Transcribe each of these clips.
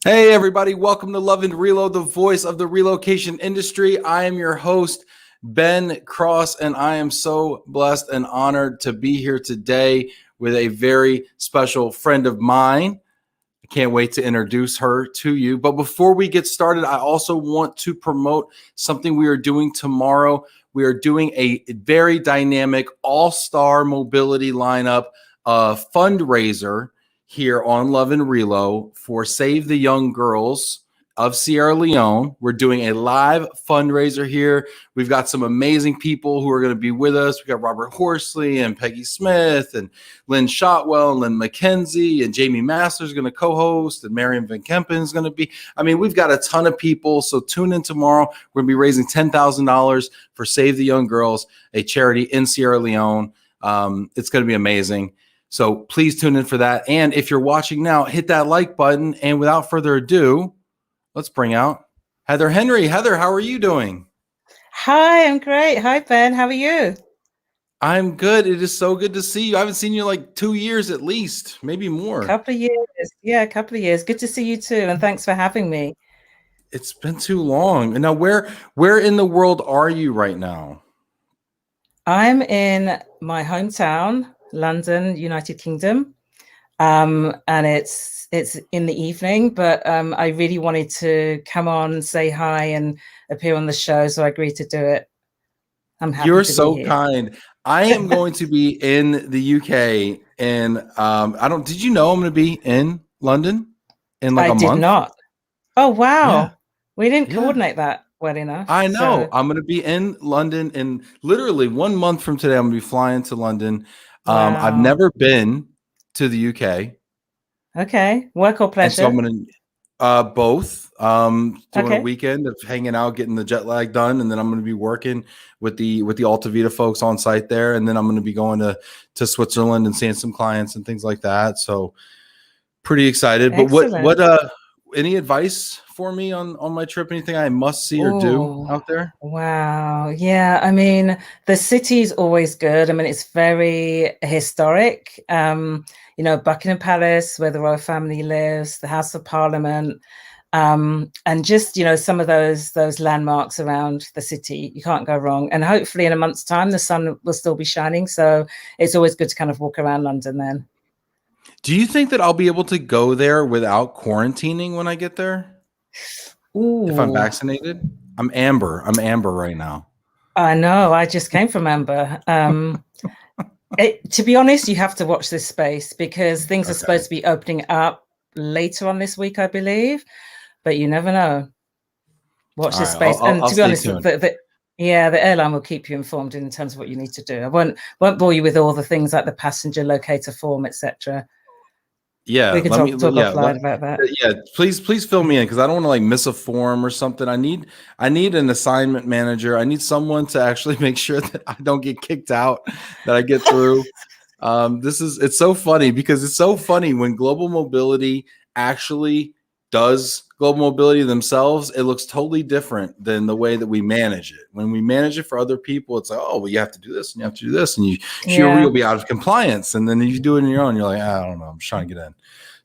Hey, everybody. Welcome to Love and Reload, the voice of the relocation industry. I am your host, Ben Cross, and I am so blessed and honored to be here today with a very special friend of mine. I can't wait to introduce her to you. But before we get started, I also want to promote something we are doing tomorrow. We are doing a very dynamic all-star mobility lineup fundraiser here on Love and Relo for Save the Young Girls of Sierra Leone. We're doing a live fundraiser here. We've got some amazing people who are going to be with us. We've got Robert Horsley and Peggy Smith and Lynn Shotwell and Lynn McKenzie, and Jamie Masters is going to co-host, and Marion Van Kempen is going to be. I mean, we've got a ton of people. So tune in tomorrow. We're going to be raising $10,000 for Save the Young Girls, a charity in Sierra Leone. It's going to be amazing. So please tune in for that. And if you're watching now, hit that like button. And without further ado, let's bring out Heather Henry. Heather, how are you doing? Hi, I'm great. Hi, Ben. How are you? I'm good. It is so good to see you. I haven't seen you like 2 years at least, maybe more. A couple of years. Yeah, a couple of years. Good to see you too. And thanks for having me. It's been too long. And now where in the world are you right now? I'm in my hometown, London, United Kingdom. And it's in the evening, but I really wanted to come on, say hi, and appear on the show, so I agreed to do it. I'm happy. You're to so be here. kind. I am going to be in the UK, and did you know I'm going to be in London in like a month? I did not. Oh, wow. Yeah. We didn't coordinate that well enough. I know. I'm going to be in London in literally 1 month from today. I'm going to be flying to London. Wow. I've never been to the UK. Okay. Work or pleasure? And so I'm going to both. Doing a weekend of hanging out, getting the jet lag done, and then I'm going to be working with the Alta Vita folks on site there, and then I'm going to be going to Switzerland and seeing some clients and things like that. So pretty excited. Excellent. But what any advice for me on my trip? Anything I must see or do out there? Wow. Yeah. I mean, the city's always good. I mean, it's very historic. You know, Buckingham Palace, where the royal family lives, the House of Parliament, and just, you know, some of those landmarks around the city. You can't go wrong. And hopefully in a month's time, the sun will still be shining. So it's always good to kind of walk around London then. Do you think that I'll be able to go there without quarantining when I get there? Ooh. If I'm vaccinated? I'm Amber. I'm Amber right now. I know. I just came from Amber. To be honest, you have to watch this space because things are supposed to be opening up later on this week, I believe, but you never know. Watch this space. And to be honest, the airline will keep you informed in terms of what you need to do. I won't bore you with all the things like the passenger locator form, etc. Yeah, we can talk offline about that. Yeah, please fill me in because I don't want to like miss a form or something. I need an assignment manager. I need someone to actually make sure that I don't get kicked out, that I get through. It's so funny because it's so funny when global mobility actually does global mobility themselves. It looks totally different than the way that we manage it. When we manage it for other people, it's like, oh, well, you have to do this and you have to do this, and you'll be out of compliance. And then you do it on your own. You're like, I don't know, I'm just trying to get in.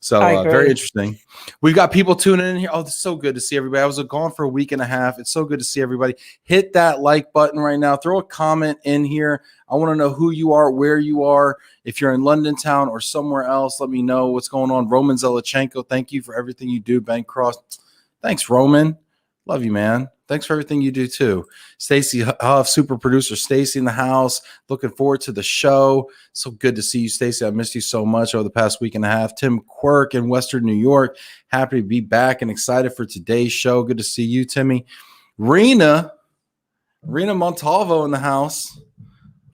So very interesting. We've got people tuning in here. Oh, it's so good to see everybody. I was gone for a week and a half. It's so good to see everybody. Hit that like button right now. Throw a comment in here. I want to know who you are, where you are. If you're in London town or somewhere else, let me know what's going on. Roman Zelichenko, thank you for everything you do. Ben Cross, thanks, Roman. Love you, man. Thanks for everything you do too. Stacy Huff, super producer Stacy in the house. Looking forward to the show. So good to see you, Stacy. I missed you so much over the past week and a half. Tim Quirk in Western New York. Happy to be back and excited for today's show. Good to see you, Timmy. Rena Montalvo in the house.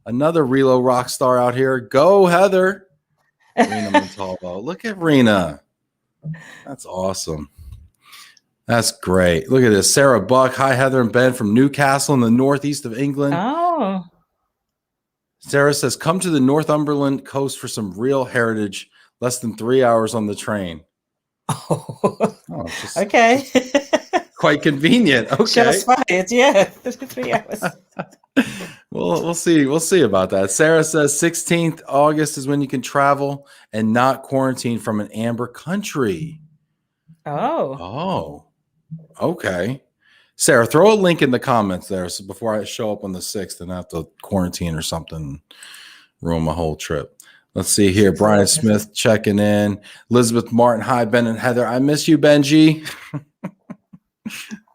Another Relo rock star out here. Go, Heather. Rena Montalvo. Look at Rena. That's awesome. That's great. Look at this. Sarah Buck. Hi, Heather and Ben from Newcastle in the northeast of England. Oh. Sarah says, come to the Northumberland coast for some real heritage. Less than 3 hours on the train. Okay. Quite convenient. Okay. Shots fired. Yeah. 3 hours. Well, we'll see. We'll see about that. Sarah says 16th August is when you can travel and not quarantine from an amber country. Oh, Oh, okay. Sarah, throw a link in the comments there, so before I show up on the 6th and have to quarantine or something, ruin my whole trip. Let's see here. Brian Smith checking in. Elizabeth Martin. Hi, Ben and Heather. I miss you, Benji.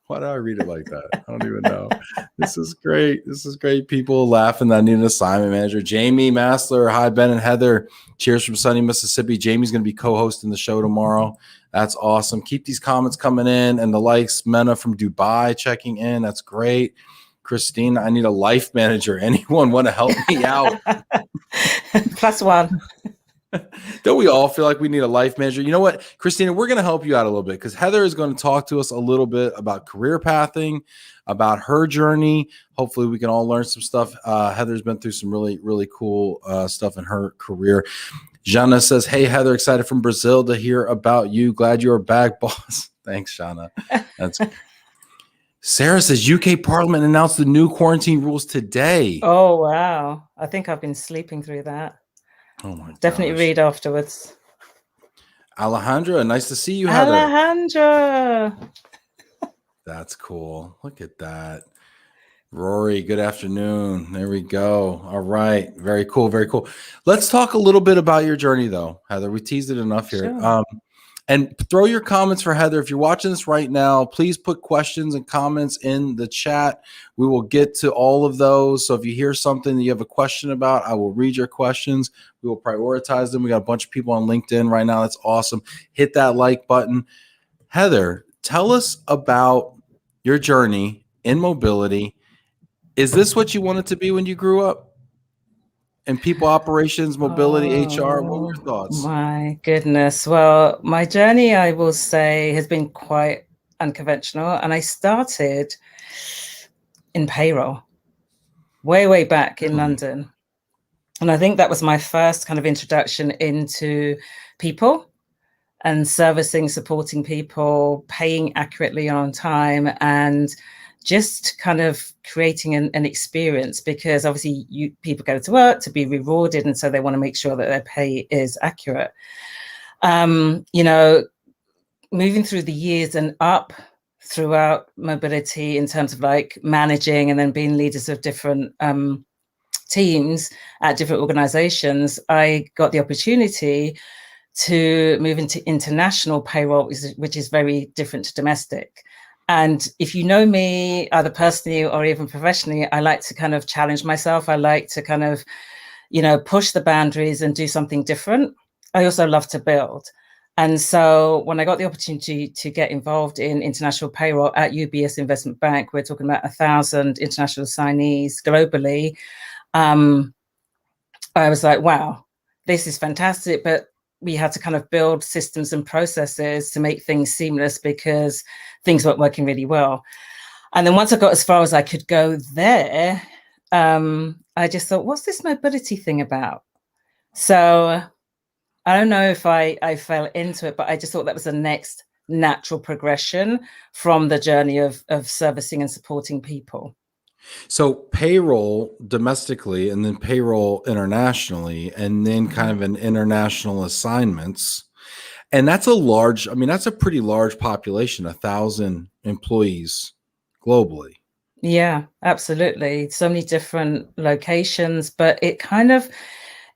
Why did I read it like that? I don't even know. This is great. This is great. People laughing that I need an assignment manager. Jamie Massler. Hi, Ben and Heather. Cheers from sunny Mississippi. Jamie's going to be co-hosting the show tomorrow. That's awesome. Keep these comments coming in and the likes. Mena from Dubai checking in. That's great. Christine, I need a life manager. Anyone want to help me out? +1. Don't we all feel like we need a life manager? You know what, Christina, we're going to help you out a little bit because Heather is going to talk to us a little bit about career pathing, about her journey. Hopefully we can all learn some stuff. Heather's been through some really, really cool stuff in her career. Jana says, hey, Heather, excited from Brazil to hear about you. Glad you're back, boss. Thanks, Jana. That's Sarah says UK Parliament announced the new quarantine rules today. Oh, wow. I think I've been sleeping through that. Oh my gosh. Definitely read afterwards. Alejandra, nice to see you, Heather. Alejandra. That's cool. Look at that. Rory, good afternoon. There we go. All right. Very cool. Very cool. Let's talk a little bit about your journey, though, Heather. We teased it enough here. Sure. And throw your comments for Heather. If you're watching this right now, please put questions and comments in the chat. We will get to all of those. So if you hear something that you have a question about, I will read your questions. We will prioritize them. We got a bunch of people on LinkedIn right now. That's awesome. Hit that like button. Heather, tell us about your journey in mobility. Is this what you wanted to be when you grew up? And people operations, mobility, HR, what were your thoughts? My goodness. Well, my journey, I will say, has been quite unconventional. And I started in payroll way back in London. And I think that was my first kind of introduction into people and servicing, supporting people, paying accurately on time, and just kind of creating an experience, because obviously people go to work to be rewarded, and so they want to make sure that their pay is accurate. You know, moving through the years and up throughout mobility in terms of like managing and then being leaders of different teams at different organizations, I got the opportunity to move into international payroll, which is very different to domestic. And if you know me, either personally or even professionally, I like to kind of challenge myself. I like to kind of, you know, push the boundaries and do something different. I also love to build. And so when I got the opportunity to get involved in international payroll at UBS Investment Bank, we're talking about 1,000 international signees globally. I was like, wow, this is fantastic. But we had to kind of build systems and processes to make things seamless because things weren't working really well. And then once I got as far as I could go there, I just thought, what's this mobility thing about? So I don't know if I fell into it, but I just thought that was the next natural progression from the journey of servicing and supporting people. So payroll domestically and then payroll internationally, and then kind of an international assignments. And that's a large, I mean, that's a pretty large population, 1,000 employees globally. Yeah, absolutely. So many different locations, but it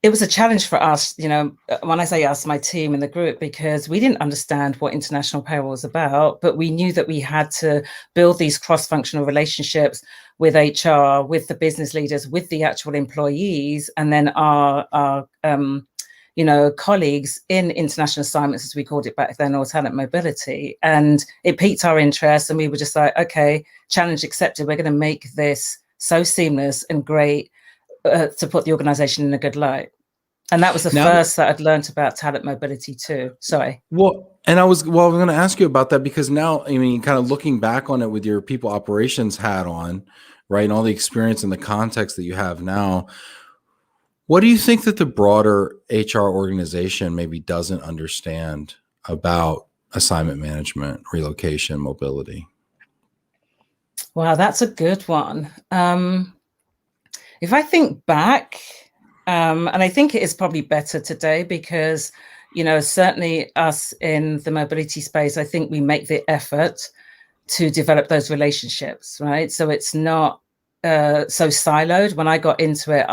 was a challenge for us, you know, when I say us, my team and the group, because we didn't understand what international payroll was about, but we knew that we had to build these cross-functional relationships with HR, with the business leaders, with the actual employees, and then our you know, colleagues in international assignments, as we called it back then, or talent mobility. And it piqued our interest, and we were just like, okay, challenge accepted. We're going to make this so seamless and great to put the organization in a good light. And that was the first that I'd learned about talent mobility too. Sorry. Well, and I was going to ask you about that, because now, I mean, kind of looking back on it with your people operations hat on, right, and all the experience and the context that you have now, what do you think that the broader HR organization maybe doesn't understand about assignment management, relocation, mobility? Wow, that's a good one. If I think back, and I think it is probably better today, because, you know, certainly us in the mobility space, I think we make the effort to develop those relationships, right? So it's not so siloed. When I got into it,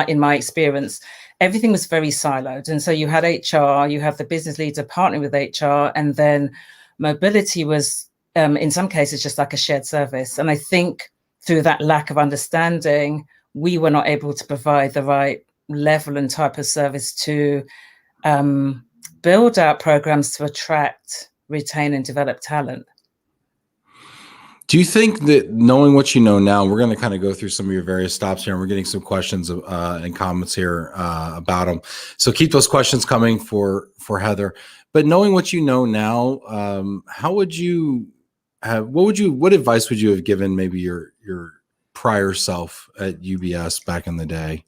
in my experience, everything was very siloed. And so you had HR, you have the business leader partnering with HR, and then mobility was, in some cases, just like a shared service. And I think through that lack of understanding, we were not able to provide the right level and type of service to build out programs to attract, retain, and develop talent. Do you think that, knowing what you know now, we're going to kind of go through some of your various stops here, and we're getting some questions and comments here about them. So keep those questions coming for Heather. But knowing what you know now, what advice would you have given maybe your prior self at UBS back in the day?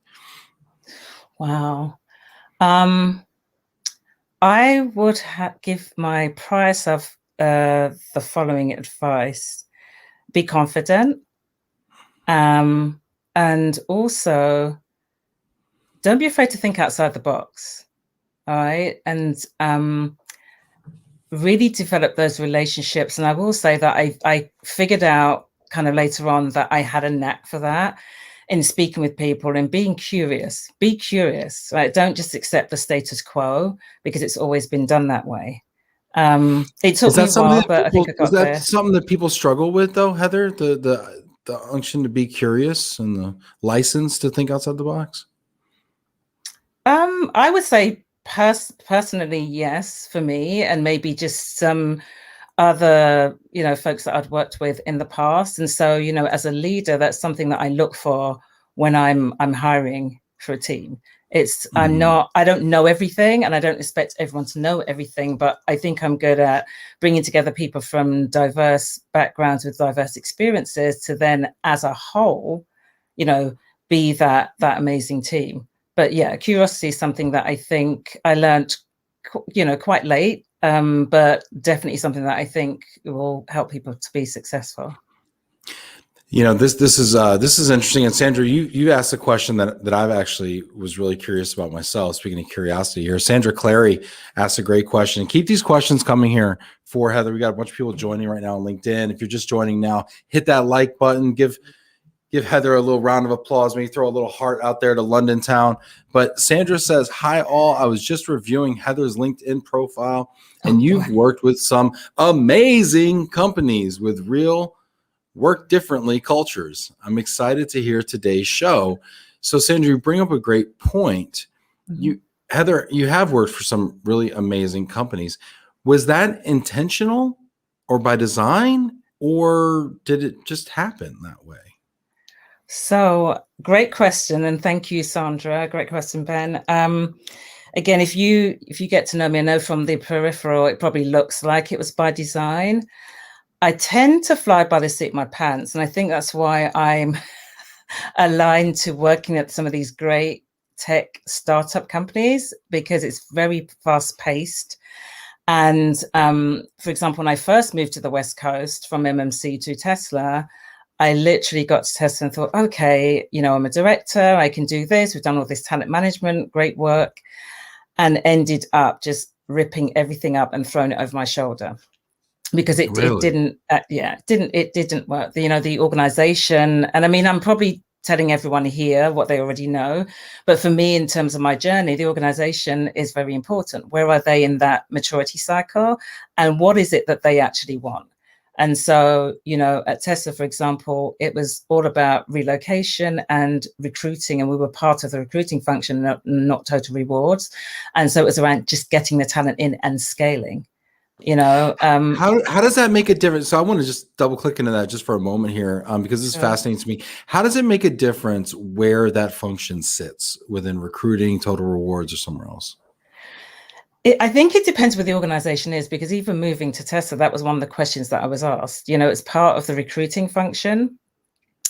Wow. I would give my prior self the following advice: be confident, and also don't be afraid to think outside the box. All right. And really develop those relationships. And I will say that I figured out kind of later on that I had a knack for that in speaking with people and being curious. Be curious, right? Don't just accept the status quo because it's always been done that way. It took me a while, but I think I got there. Is that something that people struggle with, though, Heather? The unction to be curious and the license to think outside the box? I would say personally, yes, for me, and maybe just some other, you know, folks that I'd worked with in the past. And so, you know, as a leader, that's something that I look for when I'm hiring for a team. It's I don't know everything, and I don't expect everyone to know everything, but I think I'm good at bringing together people from diverse backgrounds with diverse experiences to then, as a whole, you know, be that amazing team. But yeah, curiosity is something that I think I learned, you know, quite late, but definitely something that I think will help people to be successful. You know, this is interesting. And Sandra, you asked a question that I've actually was really curious about myself. Speaking of curiosity here, Sandra Clary asked a great question. And keep these questions coming here for Heather. We got a bunch of people joining right now on LinkedIn. If you're just joining now, hit that like button. Give Heather a little round of applause. Maybe throw a little heart out there to London town. But Sandra says, "Hi all. I was just reviewing Heather's LinkedIn profile, and you've worked with some amazing companies with real work differently cultures. I'm excited to hear today's show." So Sandra, you bring up a great point. Heather, you have worked for some really amazing companies. Was that intentional or by design, or did it just happen that way? So great question. And thank you, Sandra. Great question, Ben. Again, if you get to know me, I know from the peripheral, it probably looks like it was by design. I tend to fly by the seat of my pants. And I think that's why I'm aligned to working at some of these great tech startup companies, because it's very fast paced. And for example, when I first moved to the West Coast from MMC to Tesla, I literally got to Tesla and thought, okay, you know, I'm a director, I can do this. We've done all this talent management, great work, and ended up just ripping everything up and throwing it over my shoulder. Because it didn't work. You know, the organization, and I mean, I'm probably telling everyone here what they already know, but for me, in terms of my journey, the organization is very important. Where are they in that maturity cycle, and what is it that they actually want? And so, you know, at Tesla, for example, it was all about relocation and recruiting, and we were part of the recruiting function, not total rewards. And so it was around just getting the talent in and scaling. You know, how does that make a difference? So I want to just double click into that just for a moment here, because this is fascinating to me. How does it make a difference where that function sits within recruiting, total rewards, or somewhere else? I think it depends where the organization is, because even moving to Tesla, that was one of the questions that I was asked. You know, it's part of the recruiting function.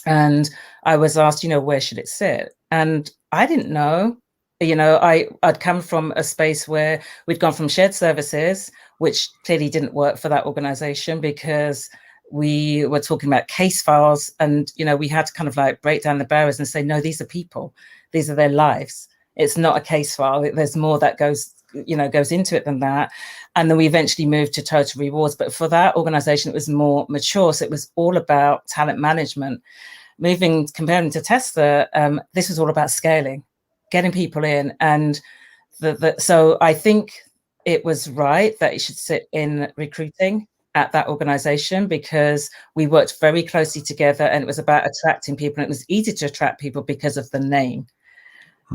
And I was asked, you know, where should it sit? And I didn't know. You know, I'd come from a space where we'd gone from shared services, which clearly didn't work for that organization, because we were talking about case files, and, you know, we had to kind of like break down the barriers and say, no, these are people, these are their lives. It's not a case file. There's more that goes goes into it than that. And then we eventually moved to total rewards. But for that organization, it was more mature. So it was all about talent management. Comparing to Tesla, this was all about scaling, getting people in. And so I think it was right that it should sit in recruiting at that organization, because we worked very closely together, and it was about attracting people. And it was easy to attract people because of the name.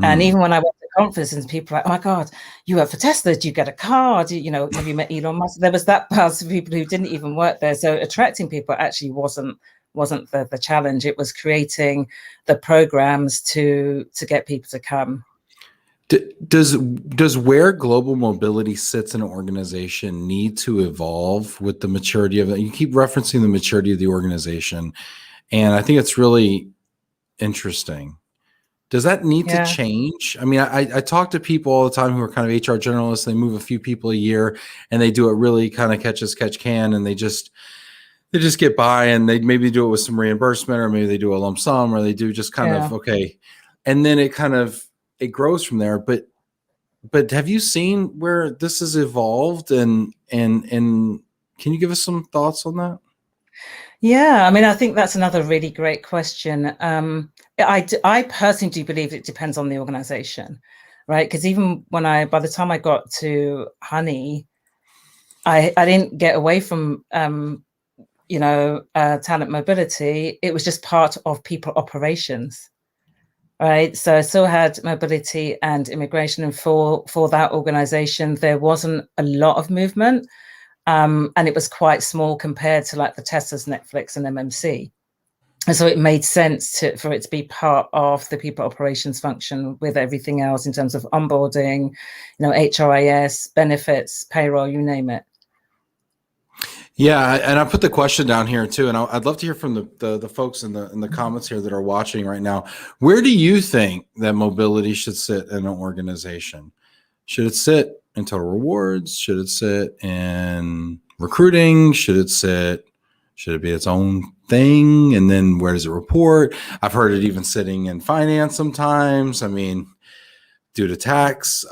And even when I went to conferences, people were like, oh my God, you work for Tesla, do you get a car? Have you met Elon Musk? There was that part of people who didn't even work there. So attracting people actually wasn't the challenge. It was creating the programs to get people to come. Does where global mobility sits in an organization need to evolve with the maturity of it? You keep referencing the maturity of the organization, and I think it's really interesting. Does that need to change? I mean, I talk to people all the time who are kind of HR generalists. They move a few people a year, and they do it really kind of catch as catch can, and they just get by, and they maybe do it with some reimbursement, or maybe they do a lump sum, or they do just kind of okay, and then it grows from there. But have you seen where this has evolved, and can you give us some thoughts on that? Yeah, I mean, I think that's another really great question. I personally do believe it depends on the organization, right? Because even by the time I got to Honey, I didn't get away from talent mobility. It was just part of people operations, right? So I still had mobility and immigration, and for that organization, there wasn't a lot of movement. And it was quite small compared to like the Teslas, Netflix, and MMC. And so it made sense for it to be part of the people operations function with everything else in terms of onboarding, HRIS, benefits, payroll, you name it. Yeah, and I put the question down here too, and I'd love to hear from the folks in the comments here that are watching right now. Where do you think that mobility should sit in an organization? Should it sit in total rewards? Should it sit in recruiting? Should it be its own thing? And then where does it report? I've heard it even sitting in finance sometimes. I mean, due to tax,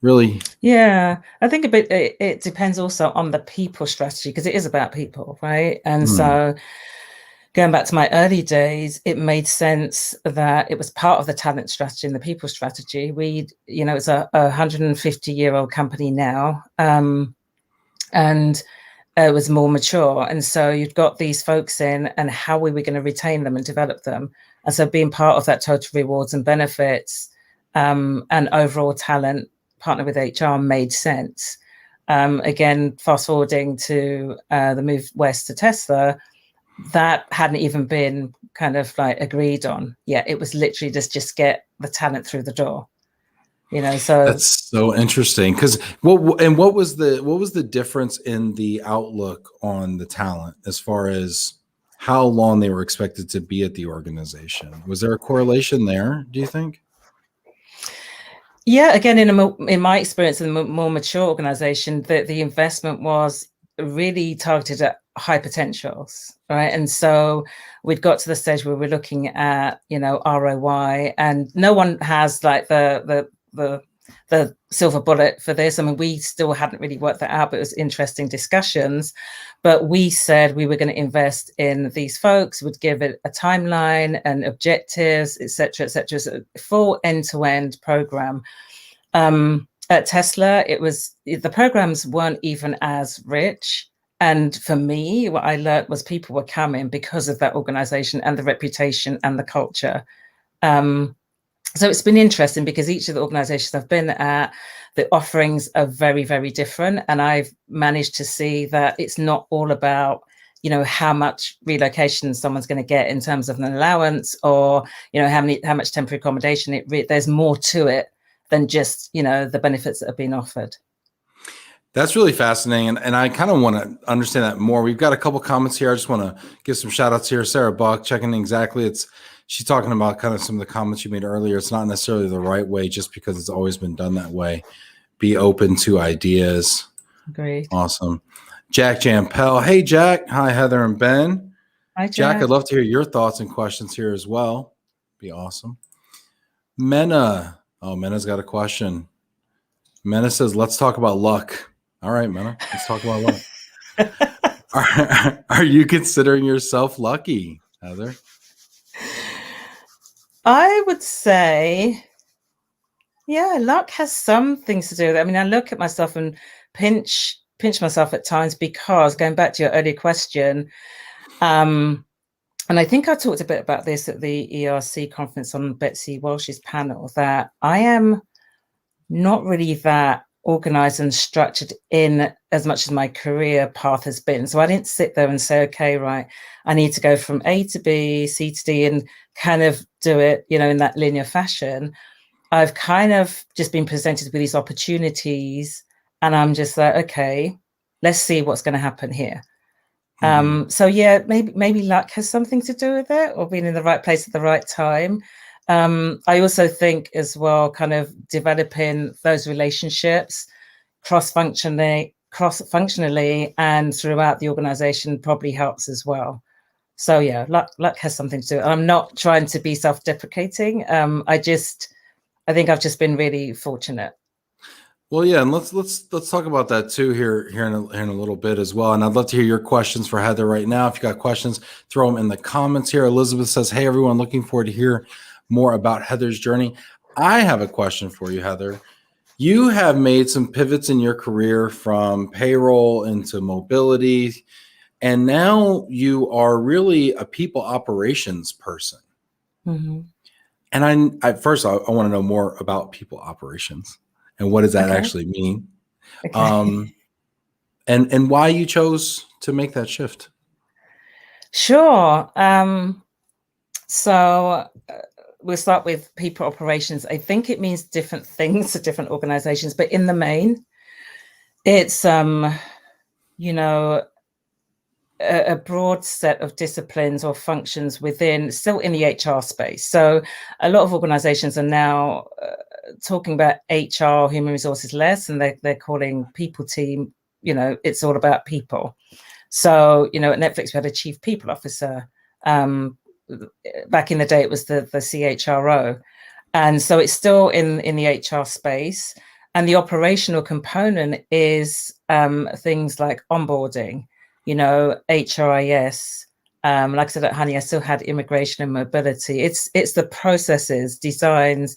really. Yeah, I think it depends also on the people strategy, because it is about people, right? And so going back to my early days, it made sense that it was part of the talent strategy and the people strategy. It's a 150-year-old company now, and it was more mature. And so you've got these folks in, and how were we going to retain them and develop them? And so being part of that total rewards and benefits and overall talent partner with HR made sense. Again, fast forwarding to the move west to Tesla, that hadn't even been kind of like agreed on. Yeah, it was literally just get the talent through the door. So that's so interesting. Because what was the difference in the outlook on the talent as far as how long they were expected to be at the organization? Was there a correlation there, do you think? Yeah, again, in my experience in a more mature organization, the investment was really targeted at high potentials, right? And so we'd got to the stage where we're looking at, ROI, and no one has like the silver bullet for this. I mean, we still hadn't really worked that out, but it was interesting discussions. But we said we were going to invest in these folks, would give it a timeline and objectives, et cetera, so a full end-to-end program. At Tesla, the programs weren't even as rich. And for me, what I learned was people were coming because of that organization and the reputation and the culture. So it's been interesting, because each of the organizations I've been at, the offerings are very, very different. And I've managed to see that it's not all about, how much relocation someone's going to get in terms of an allowance, or, how much temporary accommodation. There's more to it than just, the benefits that are being offered. That's really fascinating. And I kind of want to understand that more. We've got a couple comments here. I just want to give some shout outs here. Sarah Buck checking exactly. She's talking about kind of some of the comments you made earlier. It's not necessarily the right way just because it's always been done that way. Be open to ideas. Great. Awesome. Jack Jampel. Hey, Jack. Hi, Heather and Ben. Hi, Jack. I'd love to hear your thoughts and questions here as well. Be awesome. Mena. Oh, Mena's got a question. Mena says, let's talk about luck. All right, Mena, let's talk about luck. Are you considering yourself lucky, Heather? I would say, yeah, luck has some things to do with it. I mean, I look at myself and pinch myself at times, because going back to your earlier question, and I think I talked a bit about this at the ERC conference on Betsy Walsh's panel, that I am not really that organized and structured in as much as my career path has been. So I didn't sit there and say, okay, right, I need to go from A to B, C to D, and kind of do it, you know, in that linear fashion. I've kind of just been presented with these opportunities, and I'm just like, okay, let's see what's going to happen here. So yeah, maybe luck has something to do with it, or being in the right place at the right time. I also think as well, kind of developing those relationships cross-functionally and throughout the organization probably helps as well. So yeah, luck has something to do. I'm not trying to be self-deprecating. I think I've just been really fortunate. Well, yeah, and let's talk about that too here in a little bit as well. And I'd love to hear your questions for Heather right now. If you got questions, throw them in the comments here. Elizabeth says, "Hey everyone, looking forward to hear more about Heather's journey." I have a question for you, Heather. You have made some pivots in your career from payroll into mobility, and now you are really a people operations person. Mm-hmm. And I want to know more about people operations. And what does that actually mean? Okay. And why you chose to make that shift? Sure. So we'll start with people operations. I think it means different things to different organizations, but in the main, it's you know, a broad set of disciplines or functions within, still in the HR space. So a lot of organizations are now talking about HR, human resources, less, and they're calling people team, you know, it's all about people. So, you know, at Netflix, we had a chief people officer. Back in the day, it was the CHRO. And so it's still in the HR space. And the operational component is things like onboarding, you know, HRIS. Like I said at Honey, I still had immigration and mobility. It's the processes, designs,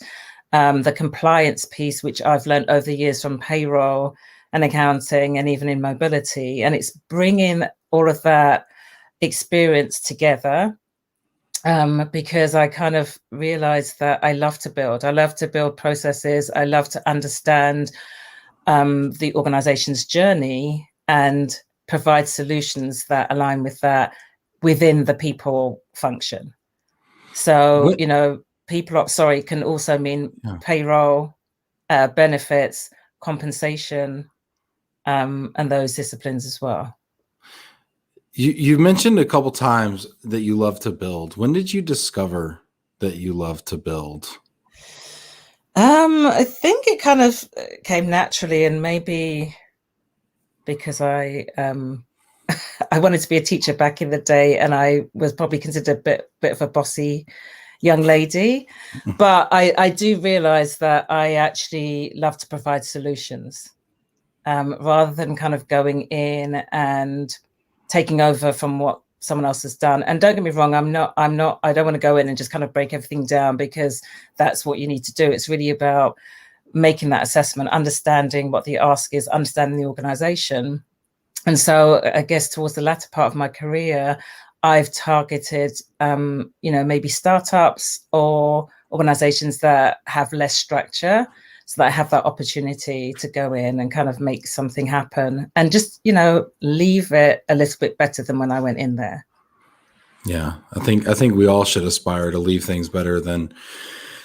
the compliance piece, which I've learned over the years from payroll and accounting and even in mobility. And it's bringing all of that experience together, because I kind of realized that I love to build. I love to build processes. I love to understand the organization's journey and provide solutions that align with that within the people function. So, you know, people ops, can also mean payroll, benefits, compensation, and those disciplines as well. You mentioned a couple times that you love to build. When did you discover that you love to build? I think it kind of came naturally, and maybe because I wanted to be a teacher back in the day, and I was probably considered a bit of a bossy young lady. But I do realize that I actually love to provide solutions, rather than kind of going in and taking over from what someone else has done. And don't get me wrong, I don't want to go in and just kind of break everything down, because that's what you need to do. It's really about making that assessment, understanding what the ask is, understanding the organization. And so I guess towards the latter part of my career, I've targeted, you know, maybe startups or organizations that have less structure, so that I have that opportunity to go in and kind of make something happen and just, you know, leave it a little bit better than when I went in there. Yeah, I think we all should aspire to leave things better than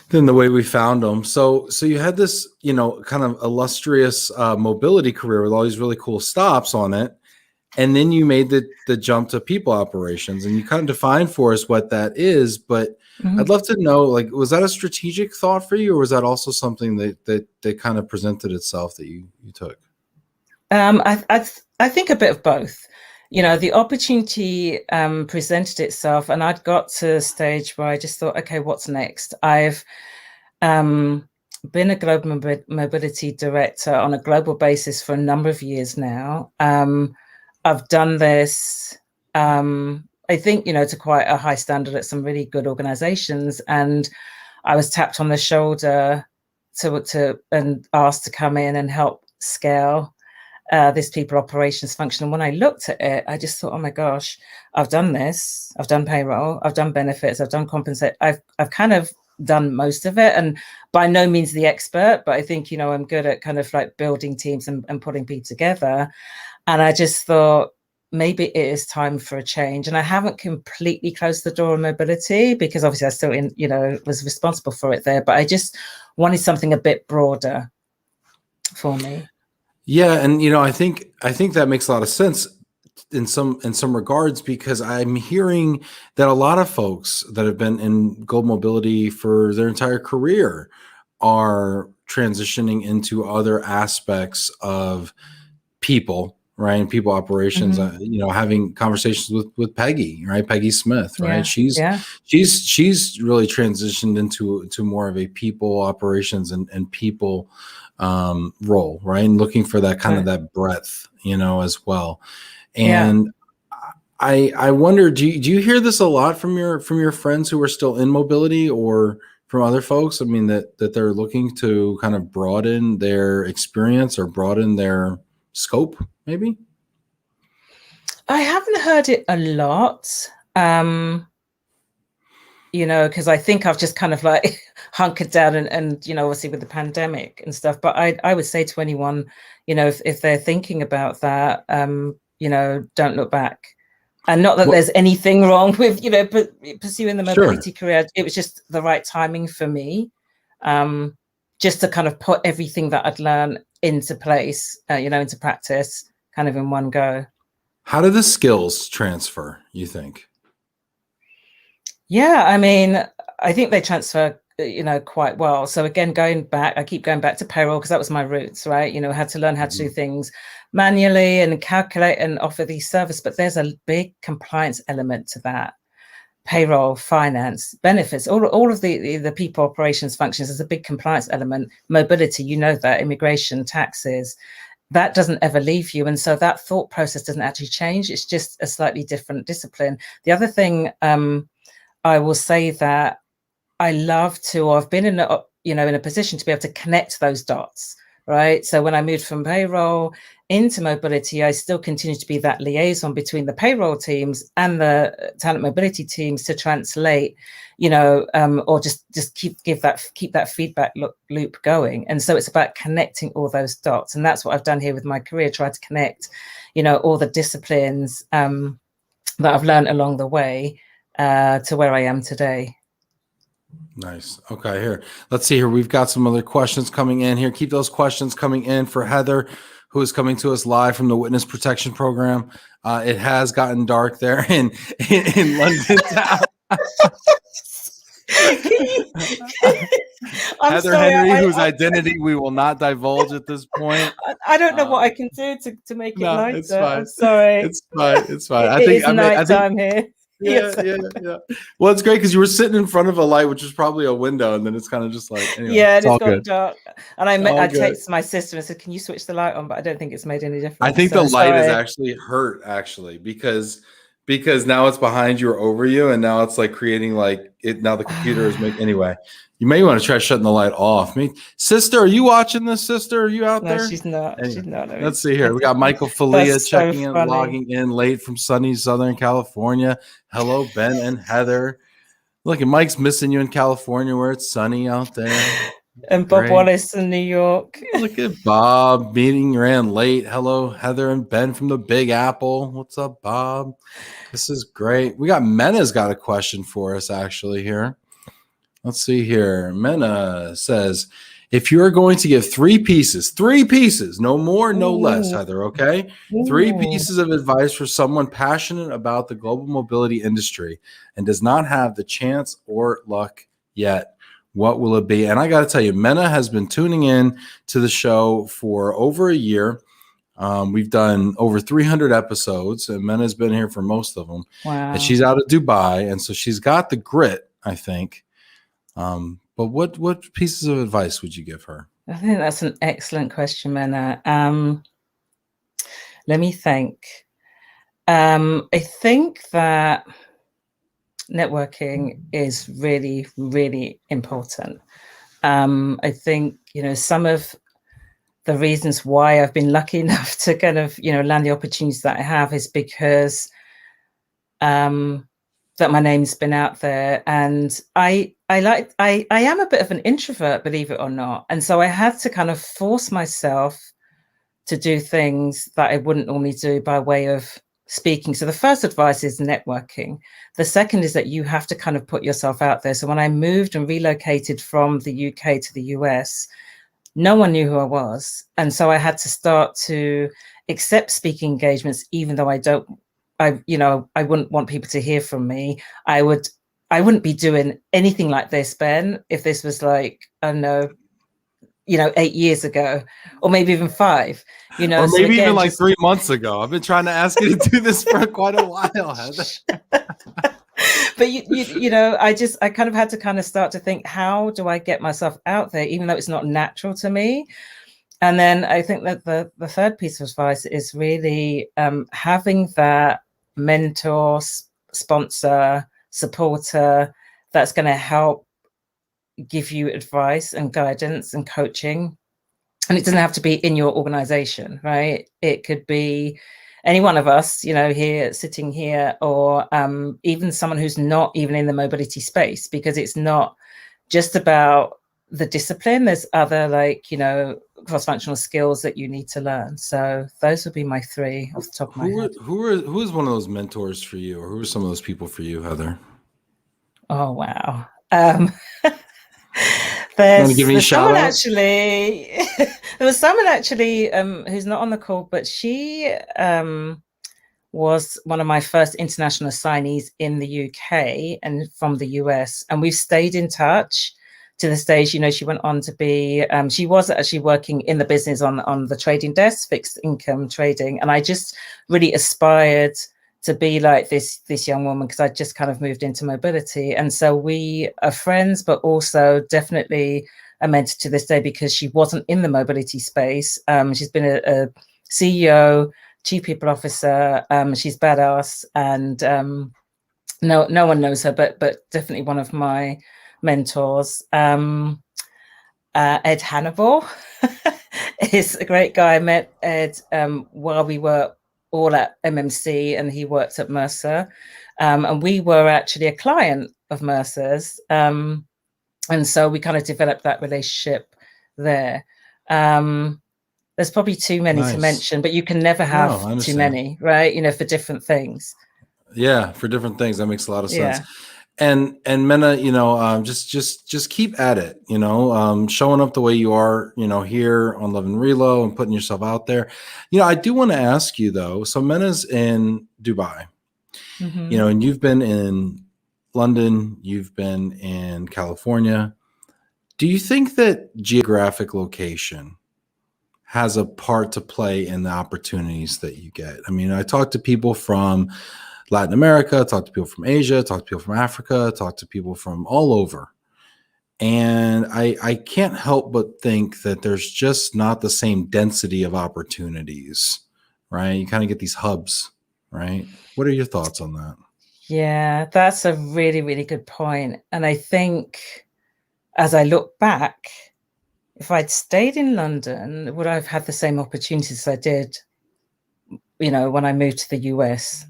the way we found them. So you had this, you know, kind of illustrious mobility career with all these really cool stops on it. And then you made the jump to people operations, and you kind of defined for us what that is. But I'd love to know, like, was that a strategic thought for you, or was that also something that kind of presented itself that you took? I think a bit of both. You know, the opportunity presented itself, and I'd got to a stage where I just thought, okay, what's next? I've been a global mobility director on a global basis for a number of years now. I've done this, I think, to quite a high standard at some really good organizations. And I was tapped on the shoulder and asked to come in and help scale this people operations function. And when I looked at it, I just thought, oh my gosh, I've done this. I've done payroll. I've done benefits. I've done compensate. I've kind of done most of it, and by no means the expert, but I think, I'm good at kind of like building teams and putting people together. And I just thought maybe it is time for a change. And I haven't completely closed the door on mobility, because obviously I still was responsible for it there, but I just wanted something a bit broader for me. Yeah, and I think that makes a lot of sense in some regards, because I'm hearing that a lot of folks that have been in global mobility for their entire career are transitioning into other aspects of people, right? And people operations, having conversations with Peggy, right? Peggy Smith, right? She's really transitioned into more of a people operations and people role, right? And looking for that kind of that breadth, as well. And I wonder, do you hear this a lot from your friends who are still in mobility, or from other folks? I mean, that they're looking to kind of broaden their experience or broaden their scope, maybe? I haven't heard it a lot, because I think I've just kind of like hunkered down and obviously with the pandemic and stuff. But I would say to anyone, if they're thinking about that, don't look back. And not that there's anything wrong with, pursuing the mobility career. It was just the right timing for me, just to kind of put everything that I'd learned into place, into practice kind of in one go. How do the skills transfer, you think? Yeah, I mean, I think they transfer, quite well. So again, I keep going back to payroll, because that was my roots, right? I had to learn how to do things manually and calculate and offer these services. But there's a big compliance element to that. Payroll, finance, benefits, all of the people operations functions, there's a big compliance element. Mobility, that, immigration, taxes, that doesn't ever leave you. And so that thought process doesn't actually change. It's just a slightly different discipline. The other thing, I will say that I love to, I've been in a position to be able to connect those dots, right? So when I moved from payroll into mobility, I still continue to be that liaison between the payroll teams and the talent mobility teams to translate, or just keep that feedback loop going. And so it's about connecting all those dots. And that's what I've done here with my career, try to connect, all the disciplines that I've learned along the way to where I am today. Nice. Okay, here. Let's see here. We've got some other questions coming in here. Keep those questions coming in for Heather, who is coming to us live from the Witness Protection Program. It has gotten dark there in London town. Heather Henry, whose identity we will not divulge at this point. I don't know what I can do to make it lighter. It's fine. I'm sorry. It's fine. It's fine. I think nighttime here. Yeah. Well, it's great because you were sitting in front of a light, which was probably a window, and then it's kind of just like, anyway, it's got dark. And I texted my sister and said, "Can you switch the light on?" But I don't think it's made any difference. I think the light is actually hurt, because now it's behind you or over you, and now it's like creating like it. Now the computer is making anyway. You may want to try shutting the light off. Sister, are you watching this? Sister, are you out there? No, she's not. Anyway, she's not. Let's see here. We got Michael Falia checking in, logging in late from sunny Southern California. Hello, Ben and Heather. Look, and Mike's missing you in California where it's sunny out there. And Bob Wallace in New York. Look at Bob. Meeting ran late. Hello, Heather and Ben from the Big Apple. What's up, Bob? This is great. We got Mena's got a question for us actually here. Let's see here. Mena says, if you're going to give three pieces, no more, no less, Heather, okay? 3 pieces of advice for someone passionate about the global mobility industry and does not have the chance or luck yet, what will it be? And I got to tell you, Mena has been tuning in to the show for over a year. We've done over 300 episodes, and Mena's been here for most of them. Wow. And she's out of Dubai, and so she's got the grit, I think. But what pieces of advice would you give her? I think that's an excellent question, Mena. Let me think. I think that networking is really, really important. I think, some of the reasons why I've been lucky enough to kind of, land the opportunities that I have is because that my name's been out there, and I am a bit of an introvert, believe it or not. And so I had to kind of force myself to do things that I wouldn't normally do by way of speaking. So the first advice is networking. The second is that you have to kind of put yourself out there. So when I moved and relocated from the UK to the US, no one knew who I was. And so I had to start to accept speaking engagements, even though I wouldn't want people to hear from me. I wouldn't be doing anything like this, Ben, if this was like, I don't know, 8 years ago, or maybe even 5, or maybe so again, even like 3 months ago. I've been trying to ask you to do this for quite a while, Heather. But I kind of had to kind of start to think, how do I get myself out there, even though it's not natural to me? And then I think that the third piece of advice is really having that mentor, sponsor, supporter that's going to help give you advice and guidance and coaching. And it doesn't have to be in your organization, right? It could be any one of us, here sitting here, or even someone who's not even in the mobility space, because it's not just about the discipline. There's other cross-functional skills that you need to learn. So those would be my 3 off the top of my head. Who is one of those mentors for you, or who are some of those people for you, Heather? Oh, wow. There's someone actually there was someone actually who's not on the call, but she was one of my first international assignees in the UK and from the US, and we've stayed in touch to this day. She went on to be she was actually working in the business on the trading desk, fixed income trading, and I just really aspired to be like this young woman, because I just kind of moved into mobility. And so we are friends, but also definitely a mentor to this day, because she wasn't in the mobility space. She's been a CEO, chief people officer. She's badass, and no one knows her, but definitely one of my mentors. Ed Hannibal is a great guy. I met Ed while we were all at MMC, and he worked at Mercer, and we were actually a client of Mercer's, and so we kind of developed that relationship there. There's probably too many to mention, but you can never have too many, right? For different things. Yeah, for different things. That makes a lot of sense. And Mena, just keep at it, showing up the way you are, here on Love and Relo, and putting yourself out there. I do want to ask you though. So Mena's in Dubai, and you've been in London, you've been in California. Do you think that geographic location has a part to play in the opportunities that you get? I mean, I talk to people from Latin America, talk to people from Asia, talk to people from Africa, talk to people from all over. And I can't help but think that there's just not the same density of opportunities, right? You kind of get these hubs, right? What are your thoughts on that? Yeah, that's a really, really good point. And I think as I look back, if I'd stayed in London, would I have had the same opportunities I did, when I moved to the US?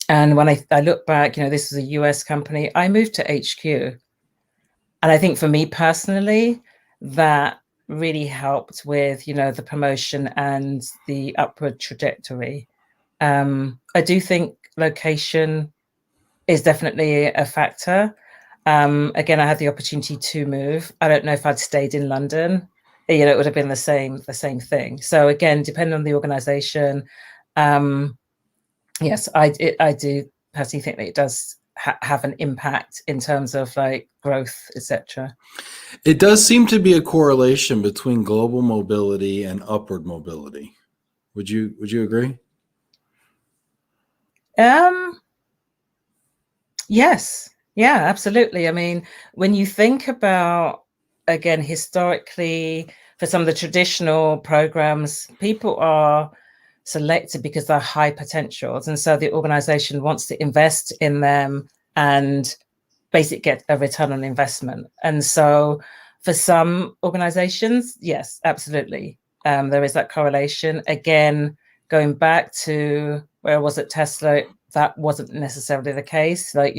And when I look back, this was a US company. I moved to HQ. And I think for me personally, that really helped with, the promotion and the upward trajectory. I do think location is definitely a factor. Again, I had the opportunity to move. I don't know if I'd stayed in London, it would have been the same thing. So again, depending on the organization, yes, I do personally think that it does have an impact in terms of growth, etc. It does seem to be a correlation between global mobility and upward mobility. Would you agree? Yes. Yeah, absolutely. I mean, when you think about, again, historically, for some of the traditional programs, people are selected because they're high potentials. And so the organization wants to invest in them and basically get a return on investment. And so for some organizations, yes, absolutely. There is that correlation. Again, going back to where I was at Tesla, that wasn't necessarily the case. Like,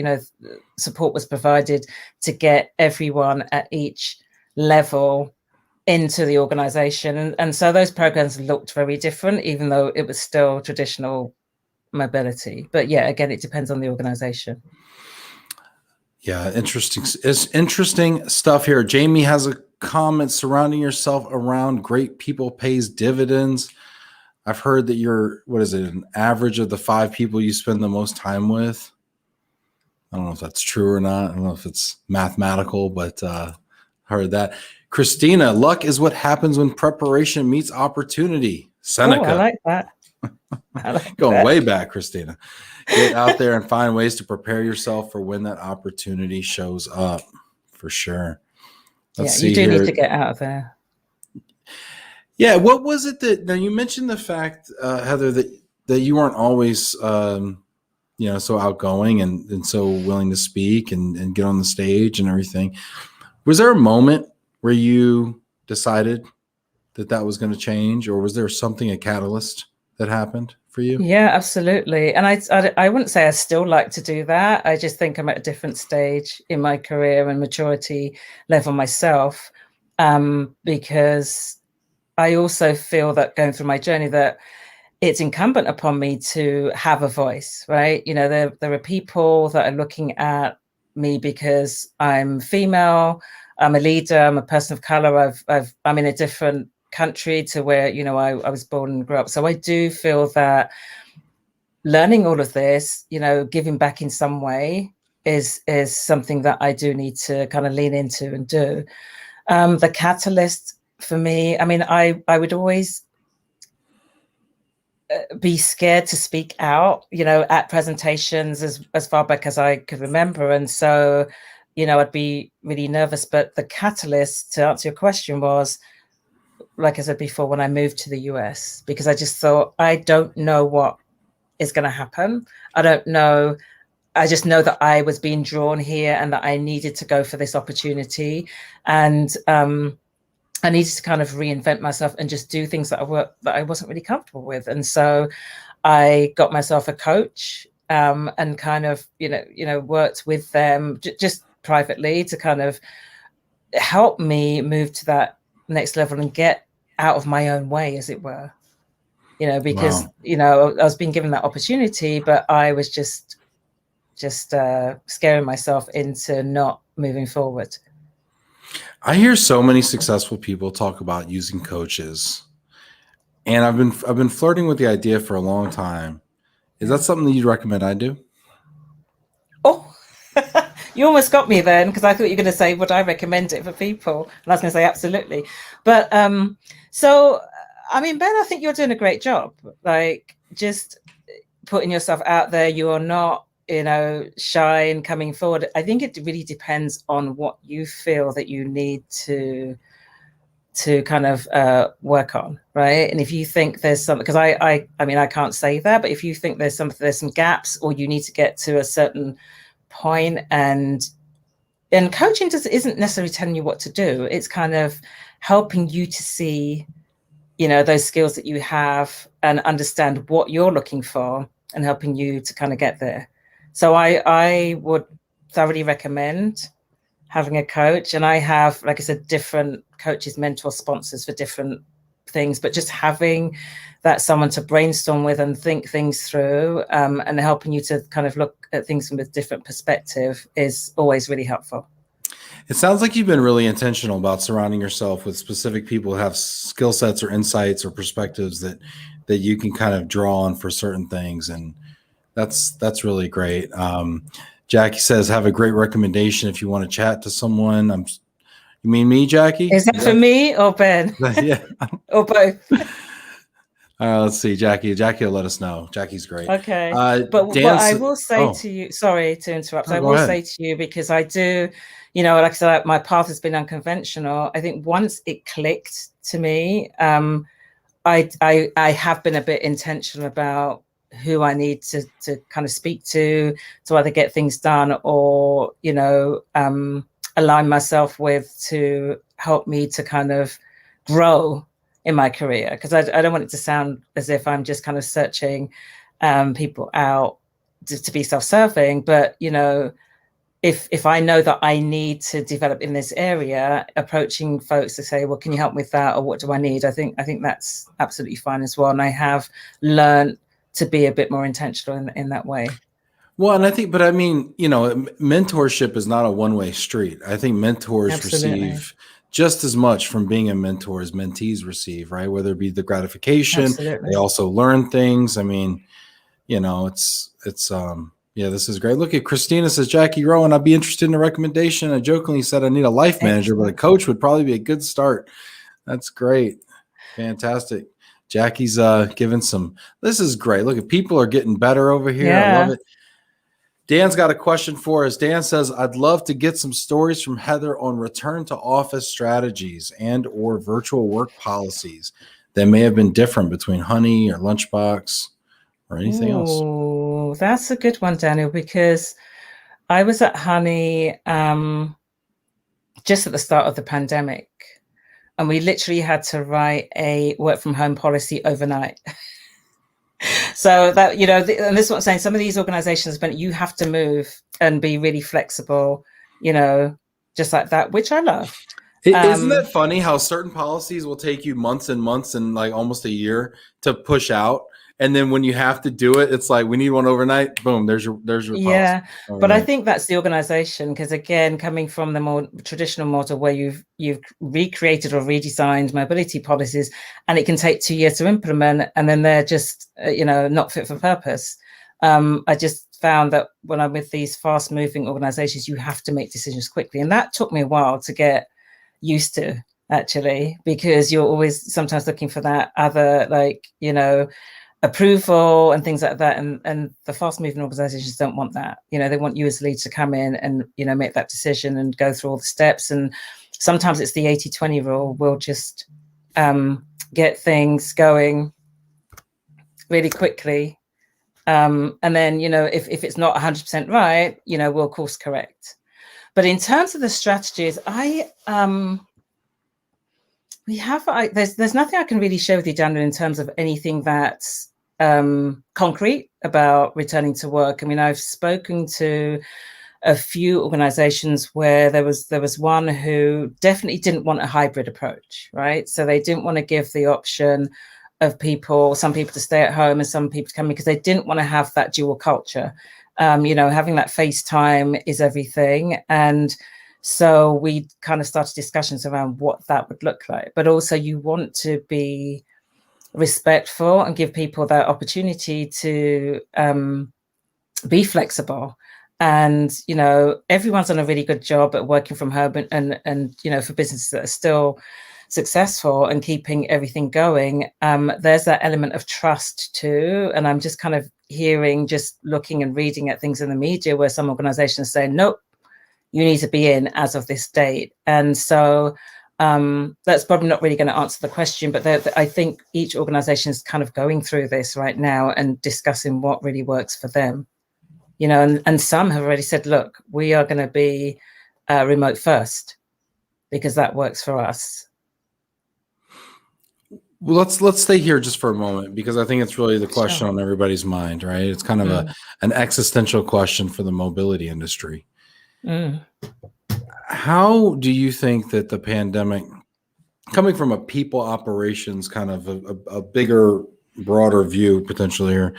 support was provided to get everyone at each level into the organization. And so those programs looked very different, even though it was still traditional mobility. But yeah, again, it depends on the organization. Yeah, interesting. It's interesting stuff here. Jamie has a comment: surrounding yourself around great people pays dividends. I've heard that you're, what is it, an average of the 5 people you spend the most time with. I don't know if that's true or not. I don't know if it's mathematical, but heard that. Christina, luck is what happens when preparation meets opportunity. Seneca. Oh, I like that. Going way back, Christina. Get out there and find ways to prepare yourself for when that opportunity shows up, for sure. Let's see. You do need to get out of there. Yeah. What was it that, now you mentioned the fact, Heather, that you weren't always, so outgoing and so willing to speak and get on the stage and everything. Was there a moment where you decided that was going to change, or was there something, a catalyst that happened for you? Yeah, absolutely. And I wouldn't say I still like to do that. I just think I'm at a different stage in my career and maturity level myself, because I also feel that going through my journey that it's incumbent upon me to have a voice, right? There are people that are looking at me because I'm female, I'm a leader, I'm a person of color, I'm in a different country to where I was born and grew up. So I do feel that learning all of this, giving back in some way is something that I do need to kind of lean into and do. The catalyst for me, I mean, I would always be scared to speak out, at presentations as far back as I could remember. And so, I'd be really nervous. But the catalyst, to answer your question, was, like I said before, when I moved to the US, because I just thought, I don't know what is going to happen. I don't know. I just know that I was being drawn here and that I needed to go for this opportunity. And I needed to kind of reinvent myself and just do things that I wasn't really comfortable with. And so I got myself a coach, and kind of, worked with them just privately to kind of help me move to that next level and get out of my own way, as it were, because, wow. I was being given that opportunity, but I was just scaring myself into not moving forward. I hear so many successful people talk about using coaches, and I've been flirting with the idea for a long time. Is that something that you'd recommend I do? Oh, you almost got me then, because I thought you were going to say, would I recommend it for people? And I was going to say, absolutely. But so, I mean, Ben, I think you're doing a great job. Like, just putting yourself out there. You are not, shy and coming forward. I think it really depends on what you feel that you need to kind of work on, right? And if you think there's something, because I mean, I can't say that, but if you think there's some gaps, or you need to get to a certain point, and coaching isn't necessarily telling you what to do. It's kind of helping you to see, those skills that you have and understand what you're looking for, and helping you to kind of get there. So I would thoroughly recommend having a coach. And I have, like I said, different coaches, mentors, sponsors for different things, but just having that someone to brainstorm with and think things through, and helping you to kind of look at things from a different perspective is always really helpful. It sounds like you've been really intentional about surrounding yourself with specific people who have skill sets or insights or perspectives that you can kind of draw on for certain things. And that's really great. Jackie says, have a great recommendation if you want to chat to someone. You mean me, Jackie? Is that for me or Ben? Yeah. Or both? Let's see, Jackie. Jackie will let us know. Jackie's great. Okay. But what I Dan's. will say Oh, to you, sorry to interrupt. no, I go will ahead. say to you, because I do, like I said, my path has been unconventional. I think once it clicked to me, I have been a bit intentional about who I need to kind of speak to either get things done or, align myself with to help me to kind of grow in my career. Because I don't want it to sound as if I'm just kind of searching people out to be self-serving, but, if I know that I need to develop in this area, approaching folks to say, well, can you help me with that? Or what do I need? I think that's absolutely fine as well. And I have learned to be a bit more intentional in that way. Well, and I think, but I mean, mentorship is not a one-way street. I think mentors Absolutely. receive just as much from being a mentor as mentees receive, right? Whether it be the gratification, they Absolutely. also learn things. I mean, yeah, this is great. Look at Christina says, Jackie Rowan, I'd be interested in a recommendation. I jokingly said I need a life manager, but a Excellent. coach would probably be a good start. That's great. Fantastic. Jackie's giving some, this is great. Look at people are getting better over here. I love Yeah. it. Dan's got a question for us. Dan says, I'd love to get some stories from Heather on return to office strategies and or virtual work policies that may have been different between Honey or Lunchbox or anything else. Oh, that's a good one, Daniel, because I was at Honey just at the start of the pandemic, and we literally had to write a work from home policy overnight. So that, and this is what I'm saying, some of these organizations, but you have to move and be really flexible, just like that, which I love. Isn't that funny how certain policies will take you months and months and like almost a year to push out? And then when you have to do it, it's like, we need one overnight. Boom, there's your policy. Yeah, Overnight. but I think that's the organization, because again, coming from the more traditional model where you've recreated or redesigned mobility policies, and it can take 2 years to implement, and then they're just not fit for purpose. I just found that when I'm with these fast moving organizations, you have to make decisions quickly, and that took me a while to get used to, actually, because you're always sometimes looking for that other, like, approval and things like that, and the fast moving organizations don't want that. They want you as lead to come in and make that decision and go through all the steps. And sometimes it's the 80-20 rule. We'll just get things going really quickly, and then if it's not 100% right, we'll course correct. But in terms of the strategies, there's nothing I can really share with you, Daniel, in terms of anything that's concrete about returning to work. I mean, I've spoken to a few organizations where there was one who definitely didn't want a hybrid approach, right? So they didn't want to give the option of some people to stay at home and some people to come in, because they didn't want to have that dual culture. Having that FaceTime is everything. And so we kind of started discussions around what that would look like. But also you want to be respectful and give people that opportunity to be flexible. And everyone's done a really good job at working from home, and for businesses that are still successful and keeping everything going, there's that element of trust too. And I'm just kind of hearing, just looking and reading at things in the media where some organizations say, nope, you need to be in as of this date. And so that's probably not really going to answer the question, but I think each organization is kind of going through this right now and discussing what really works for them. And some have already said, look, we are going to be remote first because that works for us. Well, let's stay here just for a moment, because I think it's really the question on everybody's mind, right? It's kind of an existential question for the mobility industry. How do you think that the pandemic, coming from a people operations kind of a bigger, broader view potentially here,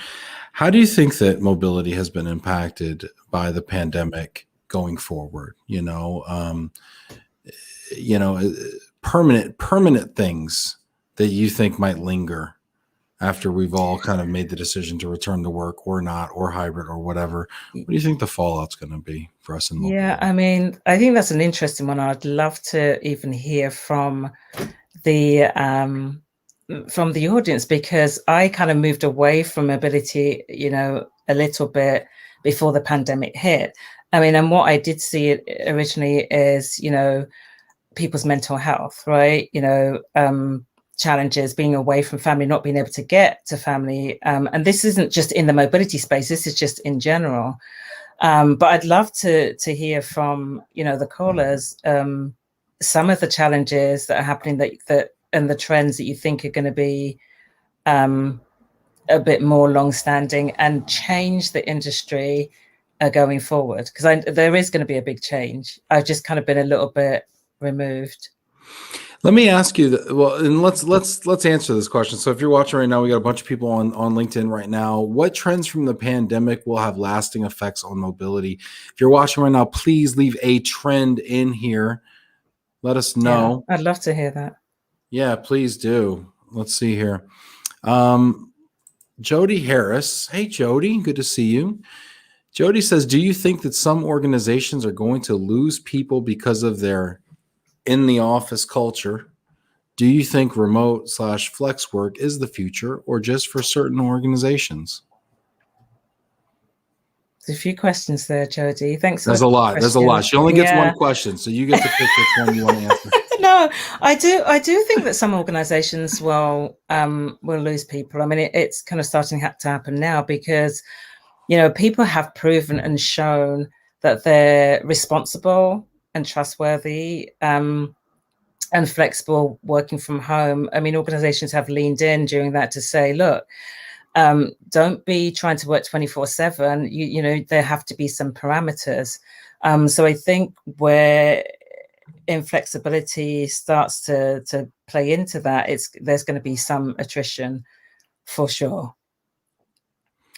how do you think that mobility has been impacted by the pandemic going forward? Permanent things that you think might linger after we've all kind of made the decision to return to work or not, or hybrid or whatever. What do you think the fallout's going to be for us in mobility? Yeah, I mean, I think that's an interesting one. I'd love to even hear from the from the audience, because I kind of moved away from mobility, you know, a little bit before the pandemic hit. I mean, and what I did see originally is, you know, people's mental health, right? You know, challenges, being away from family, not being able to get to family. And this isn't just in the mobility space, this is just in general. But I'd love to hear from, you know, the callers, some of the challenges that are happening that and the trends that you think are going to be a bit more long-standing and change the industry going forward, because there is going to be a big change. I've just kind of been a little bit removed. Let me ask you, well, and let's answer this question. So if you're watching right now, we got a bunch of people on LinkedIn right now. What trends from the pandemic will have lasting effects on mobility? If you're watching right now, please leave a trend in here. Let us know. Yeah, I'd love to hear that. Yeah, please do. Let's see here. Jody Harris. Hey, Jody, good to see you. Jody says, do you think that some organizations are going to lose people because of their in the office culture? Do you think remote/flex work is the future or just for certain organizations? There's a few questions there, Jody. Thanks. There's a lot. There's a lot. She only gets one question, so you get to pick which one you want to answer. No, I do think that some organizations will lose people. I mean, it's kind of starting to happen now, because, you know, people have proven and shown that they're responsible and trustworthy and flexible working from home. I mean, organizations have leaned in during that to say, look, don't be trying to work 24/7. You know, there have to be some parameters. So I think where inflexibility starts to play into that, there's going to be some attrition for sure.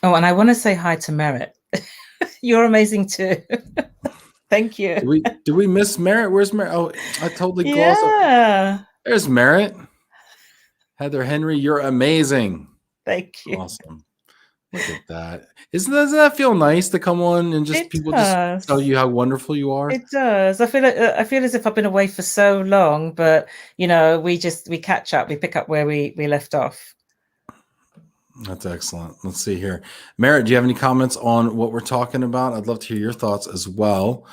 Oh, and I want to say hi to Merritt. You're amazing too. Thank you. Did we miss Merritt? Where's Merritt? Oh, I totally glossed Yeah. There's Merritt. Heather Henry, you're amazing. Thank you. Awesome. Look at that. Doesn't that feel nice to come on and just just tell you how wonderful you are? It does. I feel as if I've been away for so long, but you know, we catch up, we pick up where we left off. That's excellent. Let's see here. Merritt, do you have any comments on what we're talking about? I'd love to hear your thoughts as well.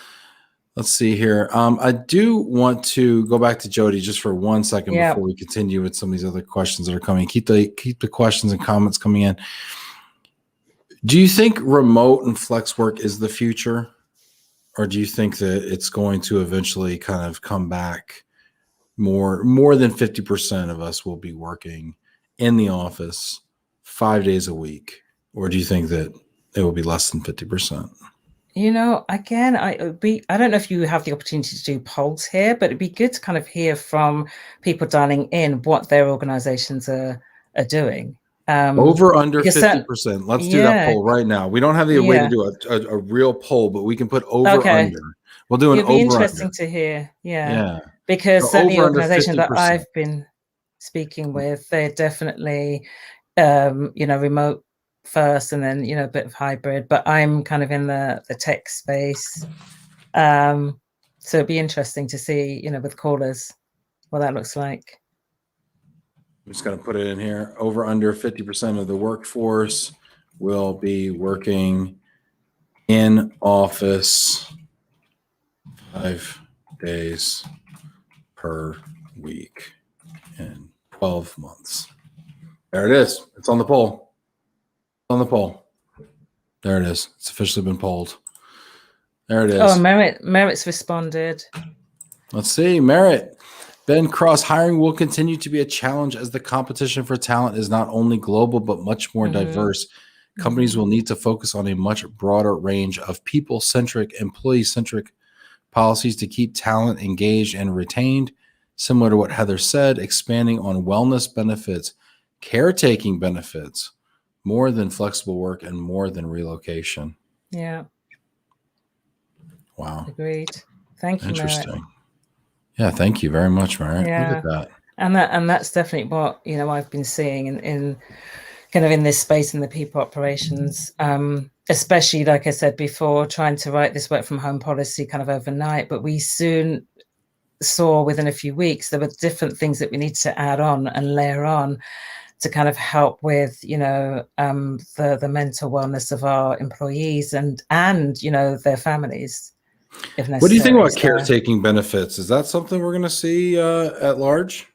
Let's see here. I do want to go back to Jody just for 1 second before we continue with some of these other questions that are coming. Keep the questions and comments coming in. Do you think remote and flex work is the future? Or do you think that it's going to eventually kind of come back? More than 50% of us will be working in the office 5 days a week. Or do you think that it will be less than 50%? You know, again, I don't know if you have the opportunity to do polls here, but it'd be good to kind of hear from people dialing in what their organizations are doing. Over under 50%. Let's do that poll right now. We don't have the way to do a real poll, but we can put over under. We'll do an over. It'd be interesting to hear. Yeah. Because certainly the organization that I've been speaking with, they're definitely you know, remote first and then, you know, a bit of hybrid, but I'm kind of in the tech space. So it'd be interesting to see, you know, with callers, what that looks like. I'm just going to put it in here. Over under 50% of the workforce will be working in office 5 days per week in 12 months. There it is. It's on the poll. On the poll. There it is. It's officially been polled. There it is. Oh, Merritt's responded. Let's see. Merritt. Ben Cross, hiring will continue to be a challenge as the competition for talent is not only global, but much more diverse. Companies will need to focus on a much broader range of people-centric, employee-centric policies to keep talent engaged and retained. Similar to what Heather said, expanding on wellness benefits, caretaking benefits, more than flexible work and more than relocation. Yeah. Wow. Agreed. Thank you, Interesting. Merritt. Yeah, thank you very much, Merritt. Yeah. Look at that. And that's definitely what, you know, I've been seeing in kind of in this space in the people operations, especially, like I said before, trying to write this work from home policy kind of overnight, but we soon saw within a few weeks, there were different things that we need to add on and layer on to kind of help with, the mental wellness of our employees and their families, if necessary. What do you think about caretaking benefits? Is that something we're going to see at large?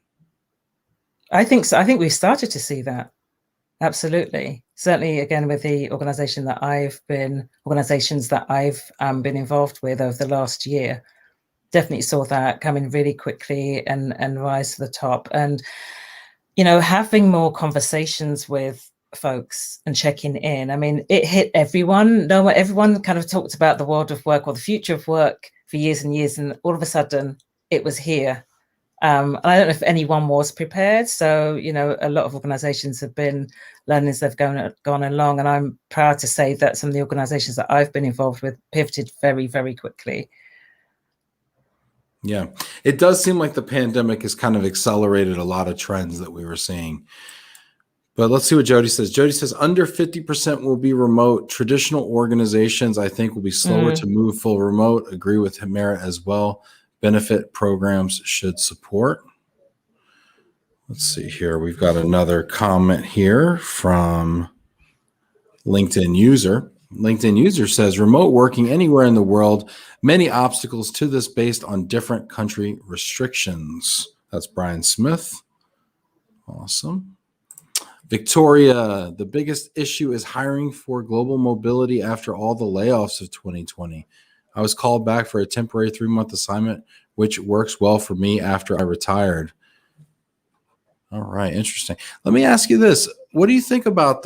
I think so. I think we've started to see that. Absolutely. Certainly, again, with the organizations that I've been involved with over the last year, definitely saw that coming really quickly and rise to the top. And, having more conversations with folks and checking in. I mean, it hit everyone. Everyone kind of talked about the world of work or the future of work for years and years. And all of a sudden it was here. And I don't know if anyone was prepared. So, a lot of organizations have been learning as they've gone along. And I'm proud to say that some of the organizations that I've been involved with pivoted very, very quickly. Yeah, it does seem like the pandemic has kind of accelerated a lot of trends that we were seeing. But let's see what Jody says. Jody says under 50% will be remote. Traditional organizations, I think, will be slower to move full remote. Agree with Hamera as well. Benefit programs should support. Let's see here. We've got another comment here from LinkedIn user. LinkedIn user says, remote working anywhere in the world, many obstacles to this based on different country restrictions. That's Brian Smith. Awesome. Victoria, the biggest issue is hiring for global mobility after all the layoffs of 2020. I was called back for a temporary 3-month assignment, which works well for me after I retired. All right, interesting. Let me ask you this. What do you think about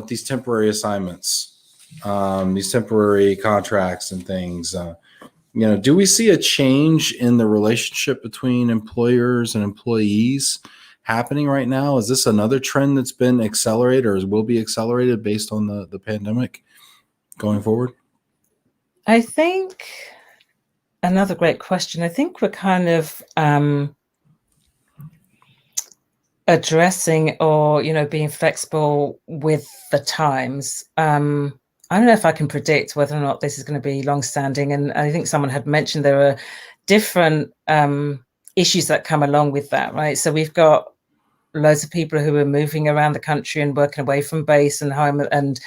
these temporary assignments, these temporary contracts and things? Do we see a change in the relationship between employers and employees happening right now? Is this another trend that's been accelerated or will be accelerated based on the pandemic going forward? I think another great question. I think we're kind of addressing or, being flexible with the times. I don't know if I can predict whether or not this is going to be long-standing. And I think someone had mentioned there are different issues that come along with that, right? So we've got loads of people who are moving around the country and working away from base and home and,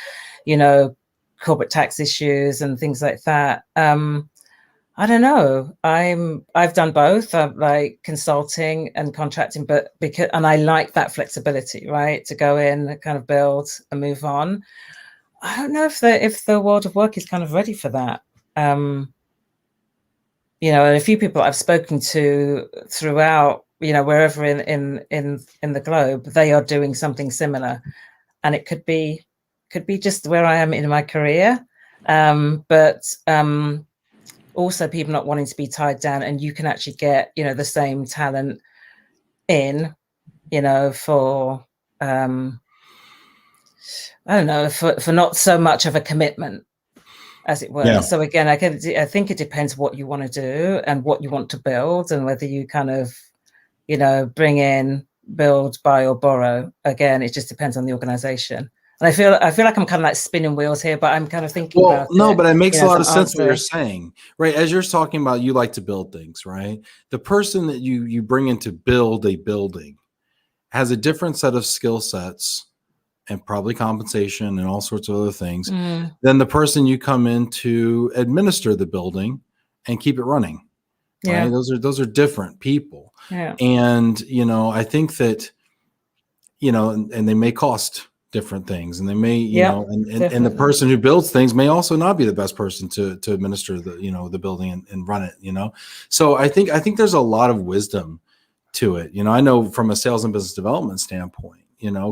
corporate tax issues and things like that. I don't know. I've done both. I like consulting and contracting, and I like that flexibility, right? To go in and kind of build and move on. I don't know if the world of work is kind of ready for that. And a few people I've spoken to throughout, wherever in the globe, they are doing something similar, and it could be just where I am in my career, but also people not wanting to be tied down, and you can actually get the same talent in, for I don't know, for not so much of a commitment, as it were. Yeah. So again, I think it depends what you want to do and what you want to build, and whether you kind of bring in, build, buy, or borrow. Again, it just depends on the organization. And I feel like I'm kind of like spinning wheels here, but I'm kind of thinking about it. But it makes a lot of sense what you're saying, right? As you're talking about, you like to build things, right? The person that you bring in to build a building has a different set of skill sets and probably compensation and all sorts of other things than the person you come in to administer the building and keep it running. Yeah, right? Those are different people. Yeah, and I think that and they may cost different things, and they may and the person who builds things may also not be the best person to administer the building and run it. So I think there's a lot of wisdom to it. I know from a sales and business development standpoint,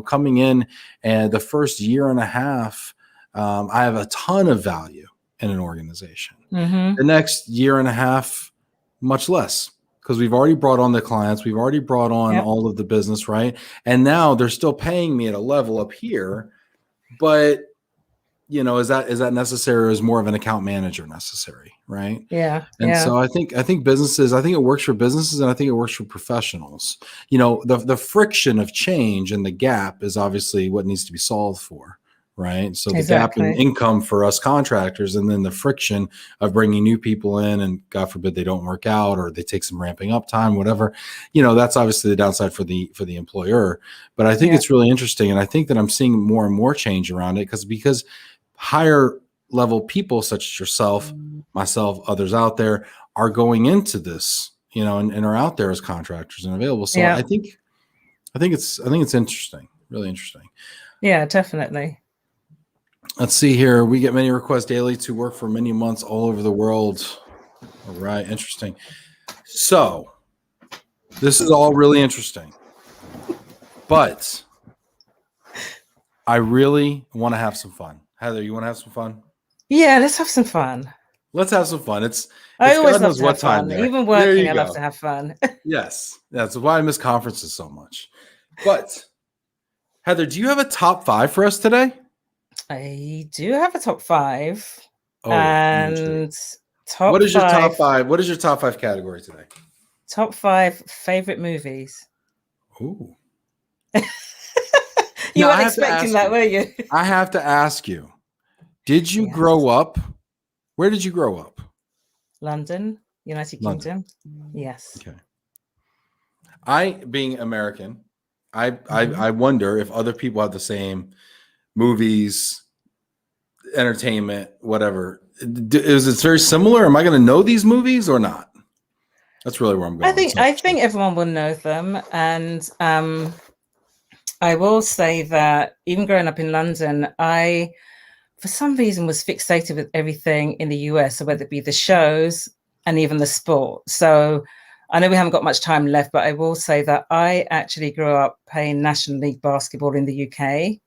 coming in and the first year and a half, I have a ton of value in an organization. The next year and a half, much less, because we've already brought on the clients, we've already brought on all of the business, right? And now they're still paying me at a level up here, but is that necessary, or is more of an account manager necessary, right? Yeah. And so I think businesses, I think it works for businesses, and I think it works for professionals. The friction of change and the gap is obviously what needs to be solved for, right? So the gap in Exactly. income for us contractors, and then the friction of bringing new people in, and God forbid they don't work out or they take some ramping up time, whatever, that's obviously the downside for the employer. But I think it's really interesting, and I think that I'm seeing more and more change around it because higher level people such as yourself, myself, others out there are going into this, and are out there as contractors and available. So I think it's interesting, really interesting. Yeah, definitely. Let's see here. We get many requests daily to work for many months all over the world. All right, interesting. So this is all really interesting, but I really want to have some fun. Heather, you want to have some fun? Yeah, let's have some fun. Let's have some fun. It's I always God love knows to what have time fun. there. Even There working, you I go. love to have fun. Yes, that's why I miss conferences so much. But Heather, do you have a top 5 for us today? I do have a top 5. Oh, and top what is your 5, top 5? What is your top 5 category today? Top 5 favorite movies. Ooh. You Now, weren't expecting that, were you? I have to ask you, did you grow up? Where did you grow up? London, United Kingdom. Yes. Okay. Being American, I wonder if other people have the same movies, entertainment, whatever. Is it very similar? Am I going to know these movies or not? That's really where I'm going. I think everyone will know them, and I will say that even growing up in London, I, for some reason, was fixated with everything in the US, so whether it be the shows and even the sport. So I know we haven't got much time left, but I will say that I actually grew up playing National League basketball in the UK.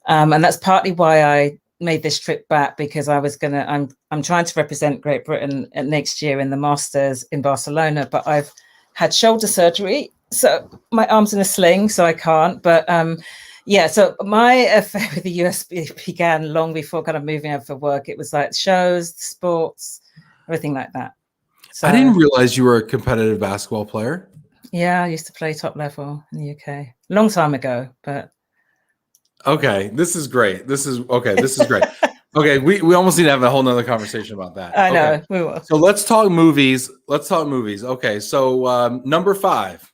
And that's partly why I made this trip back, because I'm trying to represent Great Britain next year in the Masters in Barcelona, but I've had shoulder surgery, so my arm's in a sling, so I can't. But so my affair with the US began long before kind of moving over for work. It was like shows, sports, everything like that. So I didn't realize you were a competitive basketball player. Yeah, I used to play top level in the UK long time ago, but okay, this is great. This is great. Okay, we almost need to have a whole nother conversation about that. I know, we will. So let's talk movies. Okay, so number 5.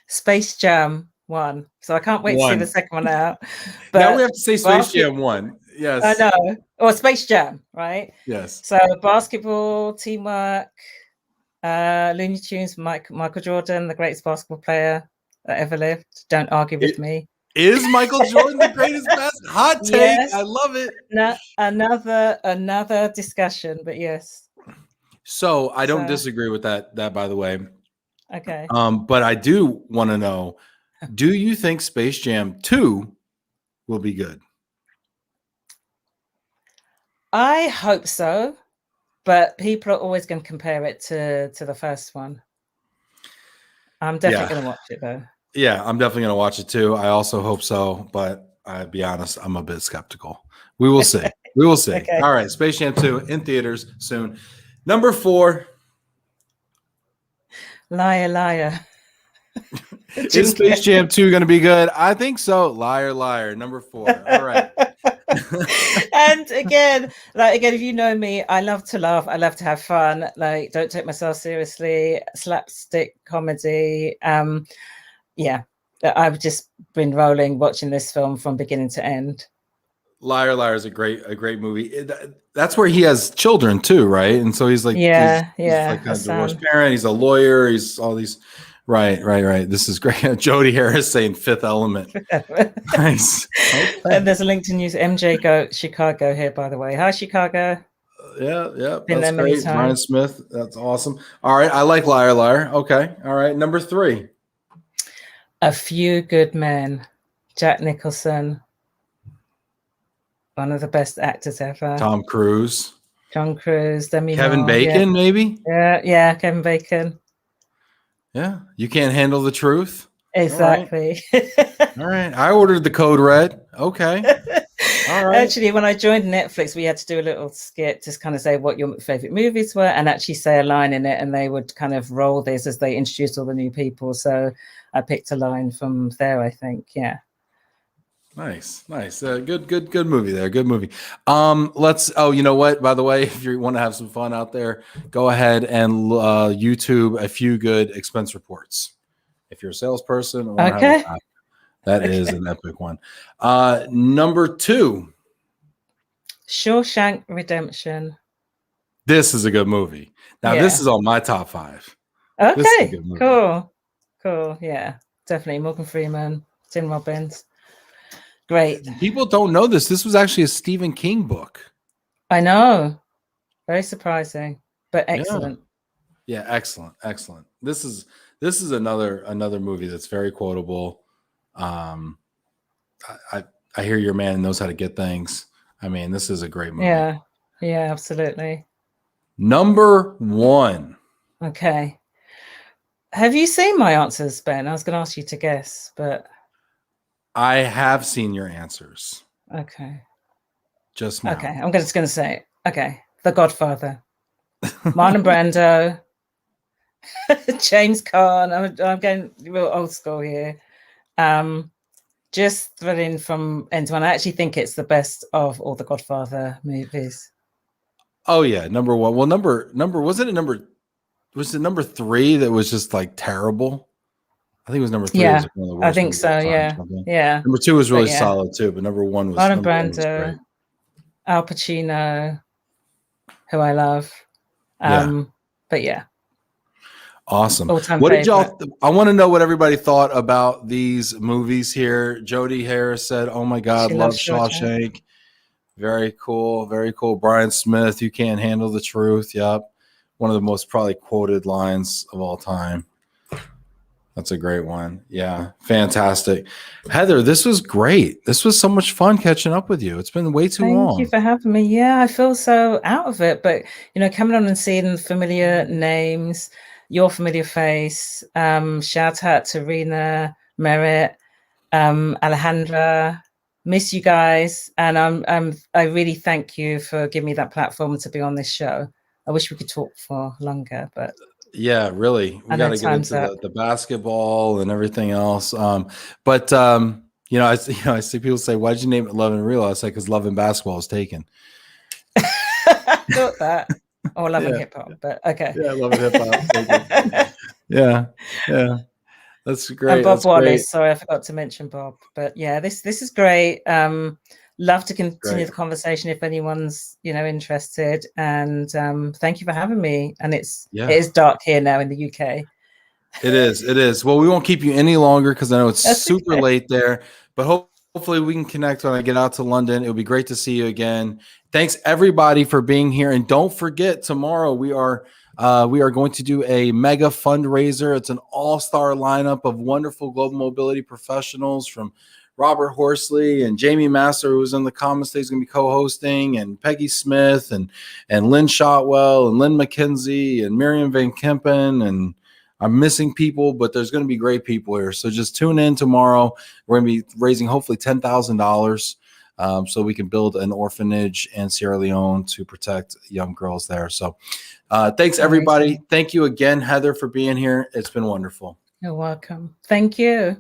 Space Jam 1. So I can't wait to see the second one out. But now we have to say Space Jam 1. Yes. I know. Or Space Jam, right? Yes. So basketball, teamwork, Looney Tunes, Michael Jordan, the greatest basketball player that ever lived. Don't argue with me. Is Michael Jordan the greatest basketball? Hot take. Yes. I love it. Another discussion, but yes. So I don't disagree with that, by the way. Okay. But I do want to know, do you think Space Jam 2 will be good? I hope so, but people are always going to compare it to the first one. I'm definitely going to watch it though. Yeah, I'm definitely going to watch it too. I also hope so, but I'll be honest, I'm a bit skeptical. We will see. We will see. Okay. All right, Space Jam 2 in theaters soon. Number 4. Liar, liar. Is Space Jam 2 going to be good? I think so. Liar, liar. Number 4. All right. And again, if you know me, I love to laugh. I love to have fun. Like, don't take myself seriously. Slapstick comedy. Yeah, I've just been rolling watching this film from beginning to end. Liar, Liar is a great movie. That's where he has children too, right? And so he's like, he's like kind of divorced parent. He's a lawyer. He's all these. Right. This is great. Jody Harris saying Fifth Element. Nice. Okay. And there's a link to news. MJ Go Chicago here, by the way. Hi, Chicago. Yeah. Been that's great. Brian Smith. That's awesome. All right. I like Liar, Liar. Okay. All right. Number 3. A Few Good Men. Jack Nicholson. One of the best actors ever. Tom Cruise. John Cruise. Kevin Bacon, maybe? Yeah, Kevin Bacon. Yeah, You Can't Handle the Truth. Exactly. All right. I ordered the Code Red. Okay. All right. Actually, when I joined Netflix, we had to do a little skit to kind of say what your favorite movies were and actually say a line in it. And they would kind of roll this as they introduced all the new people. So I picked a line from there, I think. Yeah. Nice. Good movie there. Good movie. Oh, you know what? By the way, if you want to have some fun out there, go ahead and YouTube a few good expense reports. If you're a salesperson or want to have a laugh, that is an epic one. Number 2. Shawshank Redemption. This is a good movie. Now, this is on my top 5. Okay, cool. Yeah, definitely. Morgan Freeman, Tim Robbins. Great. People don't know this. This was actually a Stephen King book. I know. Very surprising, but excellent. Yeah, excellent. This is another movie that's very quotable. I hear your man knows how to get things. I mean, this is a great movie. Yeah, absolutely. Number 1. Okay. Have you seen my answers, Ben? I was going to ask you to guess, but I have seen your answers. Okay. Just now. Okay, I'm just going to say it. Okay, The Godfather. Marlon Brando. James Caan. I'm going real old school here. Just thrilling from end to end. I actually think it's the best of all the Godfather movies. Oh yeah, number 1. Well, was it number 3 that was just like terrible? I think it was number 3. Yeah, I think so. Yeah. Number 2 was really solid too, but number 1 was Marlon Brando, Al Pacino, who I love. But yeah. Awesome. What did y'all? I want to know what everybody thought about these movies here. Jody Harris said, "Oh my God, love Shawshank." Very cool. Brian Smith, "You can't handle the truth." Yep, one of the most probably quoted lines of all time. That's a great one. Yeah, fantastic. Heather, this was great. This was so much fun catching up with you. It's been way too long. Thank you for having me. Yeah, I feel so out of it, but coming on and seeing familiar names. Your familiar face. Shout out to Rena, Merritt, Alejandra. Miss you guys, and I really thank you for giving me that platform to be on this show. I wish we could talk for longer, but yeah, really, we got to get into the basketball and everything else. I see people say, "Why did you name it Love and Real?" I say, "Because Love and Basketball is taken." Thought that. Or Love and Hip Hop, but okay. Yeah, Love and Hip Hop. yeah. That's great. And Bob Wallace. Sorry, I forgot to mention Bob. But yeah, this is great. Love to continue the conversation if anyone's interested. And thank you for having me. And it is dark here now in the UK. It is. Well, we won't keep you any longer because I know it's super late there. But hopefully we can connect when I get out to London. It'll be great to see you again. Thanks everybody for being here. And don't forget, tomorrow we are going to do a mega fundraiser. It's an all-star lineup of wonderful global mobility professionals, from Robert Horsley and Jamie Masser, who's in the comments today, is going to be co-hosting, and Peggy Smith and Lynn Shotwell and Lynn McKenzie and Miriam Van Kempen. And I'm missing people, but there's going to be great people here. So just tune in tomorrow. We're going to be raising hopefully $10,000. So we can build an orphanage in Sierra Leone to protect young girls there. So thanks, everybody. Thank you again, Heather, for being here. It's been wonderful. You're welcome. Thank you.